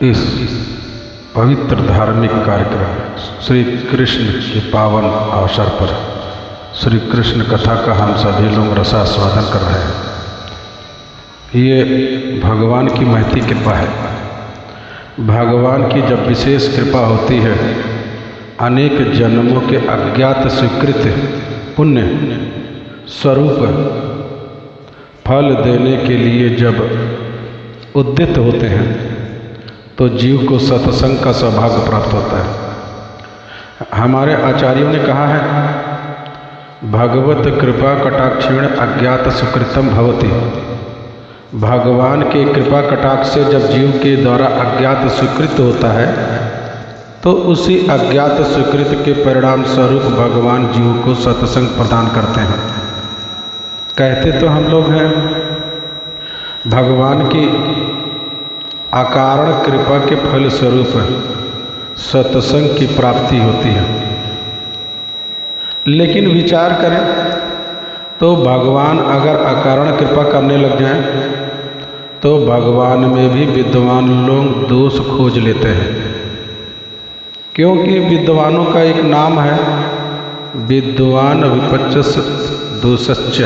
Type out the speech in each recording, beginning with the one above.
इस पवित्र धार्मिक कार्यक्रम श्री कृष्ण के पावन अवसर पर श्री कृष्ण कथा का हम सभी लोग रसास्वादन कर रहे हैं। ये भगवान की महती कृपा है। भगवान की जब विशेष कृपा होती है, अनेक जन्मों के अज्ञात स्वीकृत पुण्य स्वरूप फल देने के लिए जब उद्यत होते हैं तो जीव को सत्संग का सौभाग्य प्राप्त होता है। हमारे आचार्यों ने कहा है, भगवत कृपा कटाक्षेण अज्ञात सुकृतम भवति। भगवान के कृपा कटाक्ष से जब जीव के द्वारा अज्ञात स्वीकृत होता है तो उसी अज्ञात स्वीकृत के परिणाम स्वरूप भगवान जीव को सत्संग प्रदान करते हैं। कहते तो हम लोग हैं भगवान की अकारण कृपा के फल स्वरूप सत्संग की प्राप्ति होती है, लेकिन विचार करें तो भगवान अगर अकारण कृपा करने लग जाएं तो भगवान में भी विद्वान लोग दोष खोज लेते हैं, क्योंकि विद्वानों का एक नाम है विद्वान विपच्चस दोषच्च।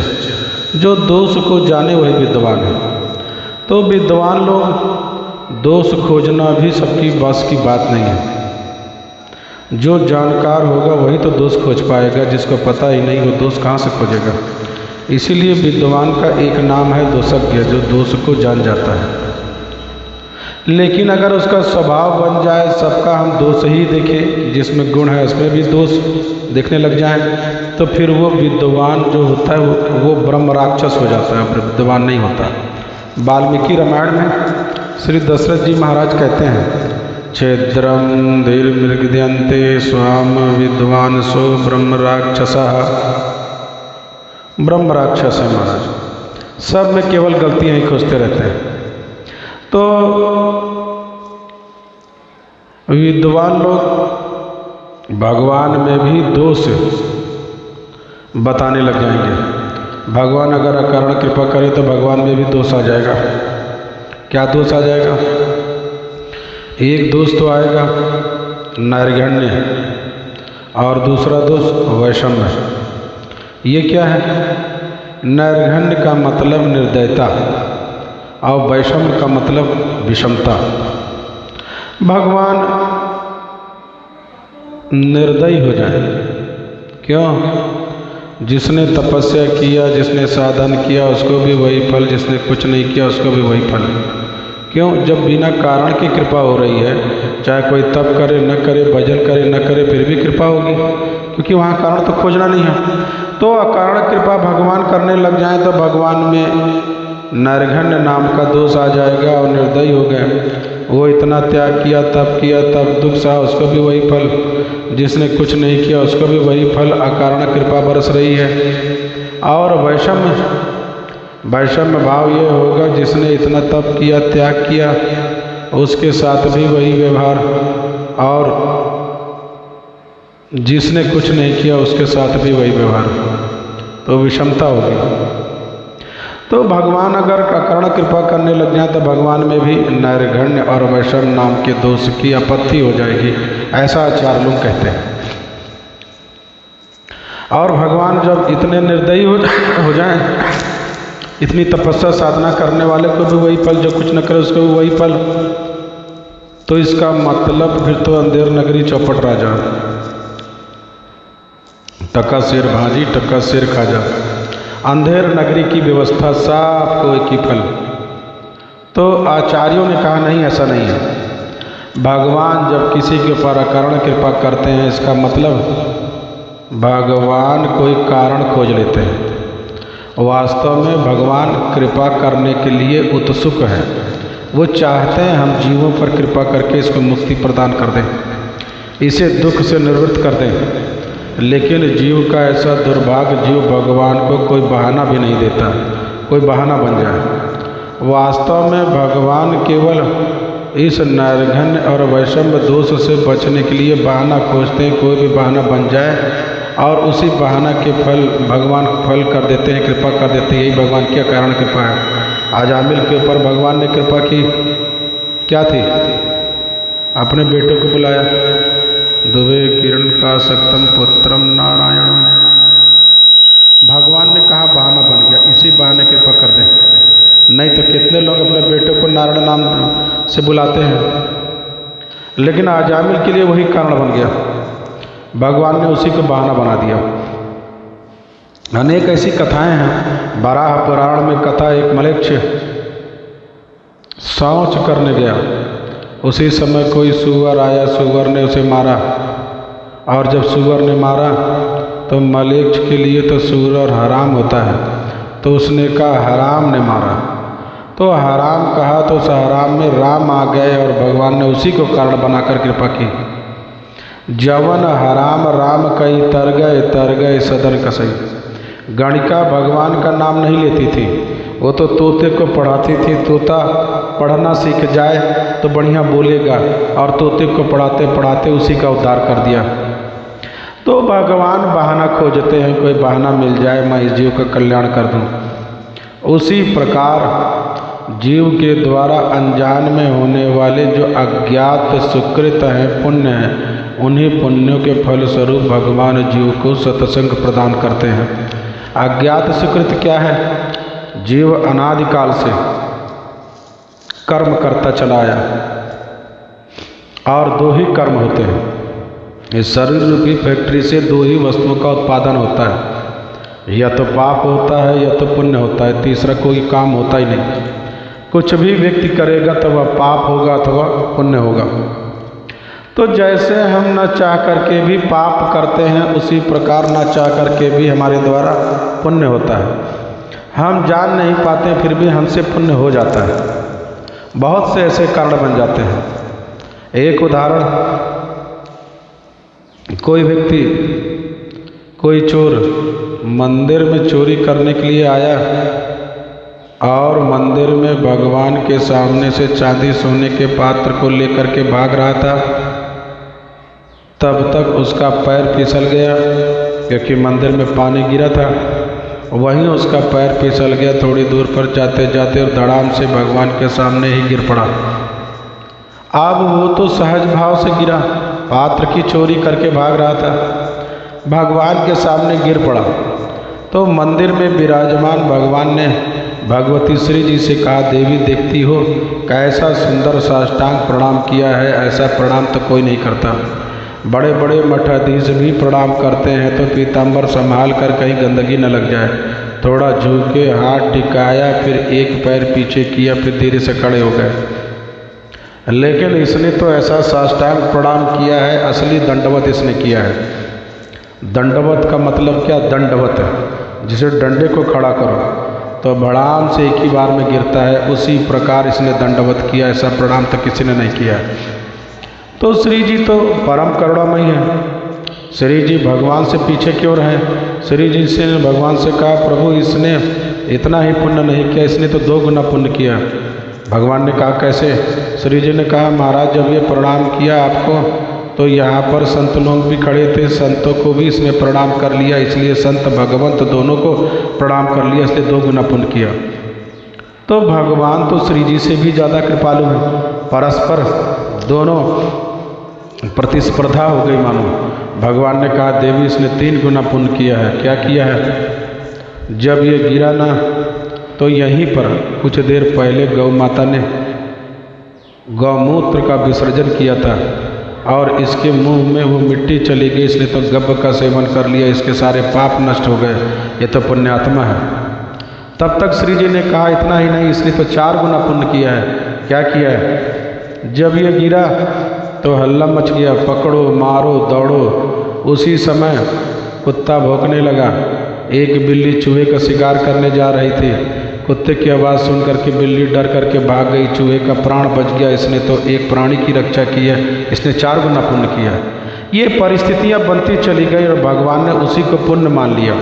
जो दोष को जाने वही विद्वान है। तो विद्वान लोग दोष खोजना भी सबकी बस की बात नहीं है। जो जानकार होगा वही तो दोष खोज पाएगा, जिसको पता ही नहीं वो दोष कहाँ से खोजेगा। इसीलिए विद्वान का एक नाम है दोषज्ञ, जो दोष को जान जाता है। लेकिन अगर उसका स्वभाव बन जाए सबका हम दोष ही देखें, जिसमें गुण है उसमें भी दोष देखने लग जाए, तो फिर वो विद्वान जो होता है वो ब्रह्म राक्षस हो जाता है, विद्वान नहीं होता। वाल्मीकि रामायण में श्री दशरथ जी महाराज कहते हैं, क्षेत्रम धीर मृगद्यंते स्वाम विद्वान सो ब्रह्म राक्षसः। ब्रह्म राक्षस है महाराज, सब में केवल गलतियां ही खोजते रहते हैं। तो विद्वान लोग भगवान में भी दोष बताने लग जाएंगे। भगवान अगर अकारण कृपा करे तो भगवान में भी दोष आ जाएगा। क्या दोष आ जाएगा? एक दोष तो आएगा नैर्घण्य और दूसरा दोष वैषम्य। ये क्या है? नैर्घण्य का मतलब निर्दयता और वैषम्य का मतलब विषमता। भगवान निर्दयी हो जाए। क्यों? जिसने तपस्या किया, जिसने साधन किया उसको भी वही फल, जिसने कुछ नहीं किया उसको भी वही फल। क्यों? जब बिना कारण की कृपा हो रही है, चाहे कोई तप करे न करे, भजन करे न करे, फिर भी कृपा होगी, क्योंकि वहाँ कारण तो खोजना नहीं है। तो अकारण कृपा भगवान करने लग जाए तो भगवान में नैर्घण्य नाम का दोष आ जाएगा और निर्दयी हो गए। वो इतना त्याग किया, तप किया, तब दुख सहा, उसको भी वही फल। जिसने कुछ नहीं किया उसको भी वही फल। अकारण कृपा बरस रही है। और वैषम्य भाव ये होगा, जिसने इतना तप किया, त्याग किया, उसके साथ भी वही व्यवहार, और जिसने कुछ नहीं किया उसके साथ भी वही व्यवहार, तो विषमता होगी। तो भगवान अगर अकारण कृपा करने लग जाए तो भगवान में भी नैर्घण्य और वैषम्य नाम के दोष की आपत्ति हो जाएगी, ऐसा आचार्य लोग कहते हैं। और भगवान जब इतने निर्दयी हो जाएं, इतनी तपस्या साधना करने वाले को भी वही फल, जो कुछ न करे उसको भी वही फल, तो इसका मतलब फिर तो अंधेर नगरी चौपट राजा, टका सिर भाजी टका सिर खाजा। अंधेर नगरी की व्यवस्था सबको एक ही फल। तो आचार्यों ने कहा नहीं, ऐसा नहीं है। भगवान जब किसी के ऊपर अकारण कृपा करते हैं, इसका मतलब भगवान कोई कारण खोज लेते हैं। वास्तव में भगवान कृपा करने के लिए उत्सुक है। वो चाहते हैं हम जीवों पर कृपा करके इसको मुक्ति प्रदान कर दें, इसे दुख से निवृत्त कर दें। लेकिन जीव का ऐसा दुर्भाग्य, जीव भगवान को कोई बहाना भी नहीं देता, कोई बहाना बन जाए। वास्तव में भगवान केवल इस नैर्घण्य और वैषम्य दोष से बचने के लिए बहाना खोजते हैं, कोई भी बहाना बन जाए और उसी बहाना के फल भगवान फल कर देते हैं, कृपा कर देते हैं। यही भगवान की अकारण कृपा है। अजामिल के ऊपर भगवान ने कृपा की, क्या थी? अपने बेटे को बुलाया, दुबे किरण का सक्तम पुत्रम नारायण। भगवान ने कहा बहाना बन गया, इसी बहाने कृपा कर दें, नहीं तो कितने लोग अपने बेटे को नारायण नाम से बुलाते हैं, लेकिन अजामिल के लिए वही कारण बन गया। भगवान ने उसी को बहाना बना दिया। अनेक ऐसी कथाएं हैं। वराह पुराण में कथा, एक मलेच्छ शौच करने गया, उसी समय कोई सुअर आया, सुअर ने उसे मारा, और जब सुअर ने मारा तो मलेच्छ के लिए तो सुअर हराम होता है, तो उसने कहा हराम ने मारा, तो हराम कहा तो उस हराम में राम आ गए और भगवान ने उसी को कारण बनाकर कृपा की। जवन हराम राम कई तर गए सदन कसई। गणिका भगवान का नाम नहीं लेती थी, वो तो तोते को पढ़ाती थी, तोता पढ़ना सीख जाए तो बढ़िया बोलेगा, और तोते को पढ़ाते पढ़ाते उसी का उद्धार कर दिया। तो भगवान बहाना खोजते हैं, कोई बहाना मिल जाए मैं इस जीव का कल्याण कर दूं। उसी प्रकार जीव के द्वारा अनजान में होने वाले जो अज्ञात सुकृत हैं, पुण्य हैं, उन्हीं पुण्यों के फल स्वरूप भगवान जीव को सत्संग प्रदान करते हैं। अज्ञात सुकृत क्या है? जीव अनादिकाल से कर्म करता चला आया, और दो ही कर्म होते हैं। इस शरीर रूपी फैक्ट्री से दो ही वस्तुओं का उत्पादन होता है, या तो पाप होता है या तो पुण्य होता है, तीसरा कोई काम होता ही नहीं। कुछ भी व्यक्ति करेगा तो वह पाप होगा अथवा पुण्य होगा। तो जैसे हम न चाह करके भी पाप करते हैं, उसी प्रकार न चाह करके भी हमारे द्वारा पुण्य होता है। हम जान नहीं पाते फिर भी हमसे पुण्य हो जाता है। बहुत से ऐसे कारण बन जाते हैं। एक उदाहरण, कोई व्यक्ति, कोई चोर मंदिर में चोरी करने के लिए आया और मंदिर में भगवान के सामने से चांदी सोने के पात्र को लेकर के भाग रहा था। तब तक उसका पैर फिसल गया, क्योंकि मंदिर में पानी गिरा था। वहीं उसका पैर फिसल गया, थोड़ी दूर पर जाते जाते और धड़ाम से भगवान के सामने ही गिर पड़ा। अब वो तो सहज भाव से गिरा, पात्र की चोरी करके भाग रहा था, भगवान के सामने गिर पड़ा। तो मंदिर में विराजमान भगवान ने भगवती श्री जी से कहा, देवी देखती हो कैसा सुंदर साष्टांग प्रणाम किया है, ऐसा प्रणाम तो कोई नहीं करता। बड़े बड़े मठाधीश भी प्रणाम करते हैं तो पीताम्बर संभाल कर कहीं गंदगी न लग जाए। थोड़ा झुके, हाथ टिकाया, फिर एक पैर पीछे किया, फिर धीरे से खड़े हो गए। लेकिन इसने तो ऐसा साष्टांग प्रणाम किया है, असली दंडवत इसने किया है। दंडवत का मतलब क्या? दंडवत है, जिसे डंडे को खड़ा करो तो भड़ाम से एक ही बार में गिरता है, उसी प्रकार इसने दंडवत किया। ऐसा प्रणाम तो किसी ने नहीं किया। तो श्री जी तो परम करुणामयी है, श्री जी भगवान से पीछे क्यों रहे? श्री जी से भगवान से कहा, प्रभु इसने इतना ही पुण्य नहीं किया, इसने तो 2 गुना पुण्य किया। भगवान ने कहा कैसे? श्री जी ने कहा, महाराज जब ये प्रणाम किया आपको तो यहाँ पर संत लोग भी खड़े थे, संतों को भी इसने प्रणाम कर लिया, इसलिए संत भगवंत दोनों को प्रणाम कर लिया, इसलिए 2 गुना पुण्य किया। तो भगवान तो श्री जी से भी ज़्यादा कृपालु है। परस्पर दोनों प्रतिस्पर्धा हो गई मानो। भगवान ने कहा, देवी इसने 3 गुना पुण्य किया है। क्या किया है? जब ये गिरा ना तो यहीं पर कुछ देर पहले गौ माता ने गौमूत्र का विसर्जन किया था और इसके मुंह में वो मिट्टी चली गई, इसने तो गब्ब का सेवन कर लिया, इसके सारे पाप नष्ट हो गए, ये तो पुण्यात्मा है। तब तक श्री जी ने कहा, इतना ही नहीं, इसने तो 4 गुना पुण्य किया है। क्या किया है? जब ये गिरा तो हल्ला मच गया, पकड़ो मारो दौड़ो। उसी समय कुत्ता भौंकने लगा। एक बिल्ली चूहे का शिकार करने जा रही थी, कुत्ते की आवाज़ सुन करके बिल्ली डर करके भाग गई, चूहे का प्राण बच गया। इसने तो एक प्राणी की रक्षा की है, इसने 4 गुना पुण्य किया। ये परिस्थितियाँ बनती चली गई और भगवान ने उसी को पुण्य मान लिया।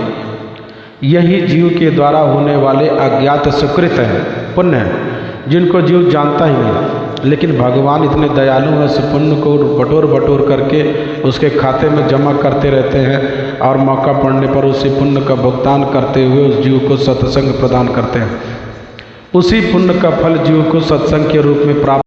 यही जीव के द्वारा होने वाले अज्ञात सुकृत हैं, पुण्य हैं, जिनको जीव जानता ही नहीं। लेकिन भगवान इतने दयालु हैं, उस पुण्य को बटोर बटोर करके उसके खाते में जमा करते रहते हैं और मौका पड़ने पर उसी पुण्य का भुगतान करते हुए उस जीव को सत्संग प्रदान करते हैं। उसी पुण्य का फल जीव को सत्संग के रूप में प्राप्त